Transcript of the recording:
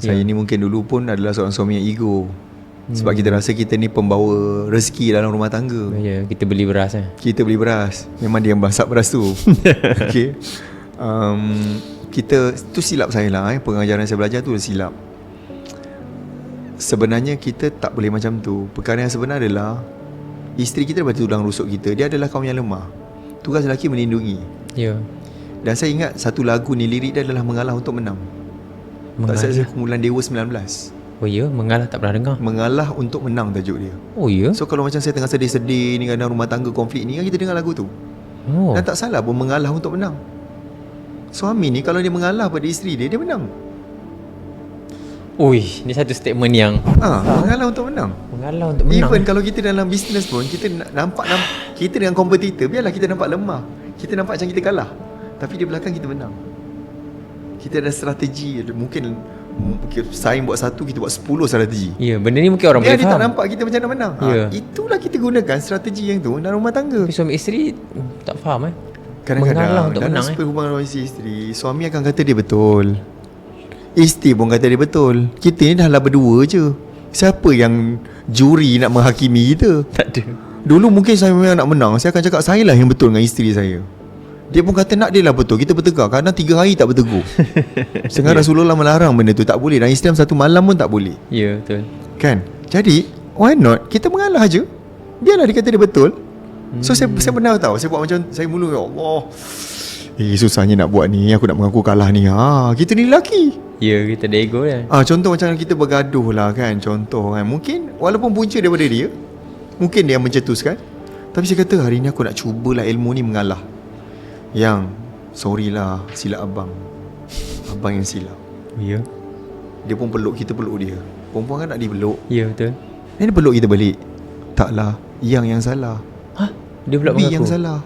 Saya ni mungkin dulu pun adalah seorang suami yang ego. Sebab kita rasa kita ni pembawa rezeki dalam rumah tangga. Kita beli beras Kita beli beras. Memang dia yang masak beras tu. Okay. Kita tu silap saya lah. Pengajaran saya belajar tu silap. Sebenarnya kita tak boleh macam tu. Perkara yang sebenar adalah isteri kita daripada tulang rusuk kita. Dia adalah kaum yang lemah. Tugas lelaki melindungi. Dan saya ingat satu lagu ni, lirik dia adalah mengalah untuk menang. Tak saya kumpulan Dewa 19. Oh ya, mengalah tak pernah dengar. Mengalah untuk menang tajuk dia. Oh ya. So kalau macam saya tengah sedih-sedih ni, kadang rumah tangga konflik ni, kan kita dengar lagu tu. Dan tak salah pun mengalah untuk menang. Suami ni kalau dia mengalah pada isteri dia, dia menang. Ui, ni satu statement yang mengalah untuk menang. Mengalah untuk menang. Even kalau kita dalam bisnes pun, kita nampak kita dengan kompetitor, biarlah kita nampak lemah, kita nampak macam kita kalah, tapi di belakang kita menang. Kita ada strategi. Mungkin saing buat satu, kita buat 10 strategi. Ya, benda ni mungkin orang boleh dia faham. tak nampak kita macam nak menang. Itulah kita gunakan strategi yang tu dalam rumah tangga. Tapi suami isteri tak faham Kadang-kadang dalam hubungan isteri, suami akan kata dia betul, isteri pun kata dia betul. Kita ni dah lah berdua je. Siapa yang juri nak menghakimi kita? Tak ada. Dulu mungkin saya memang nak menang, saya akan cakap saya lah yang betul dengan isteri saya. Dia pun kata nak dia lah betul. Kita bertegur. Kadang 3 hari tak bertegur. Sehingga Rasulullah melarang benda tu. Tak boleh. Dan Islam 1 malam pun tak boleh. Ya, betul. Kan? Jadi why not kita mengalah je. Biarlah dia kata dia betul. So saya pernah tahu, saya buat macam, saya mula, ya Allah, susahnya nak buat ni, aku nak mengaku kalah ni. Kita ni lelaki. Ya, kita ada ego kan. Contoh macam kita bergaduh lah kan. Contoh kan, mungkin walaupun punca daripada dia, mungkin dia yang mencetuskan, tapi saya kata hari ni aku nak cubalah ilmu ni mengalah. Yang sorry lah, silap abang yang silap. Ya. Dia pun peluk, kita peluk dia. Perempuan kan nak dipeluk. Ya, betul. Dia peluk kita balik. Taklah, yang salah. Dia pula Bi mengaku yang salah.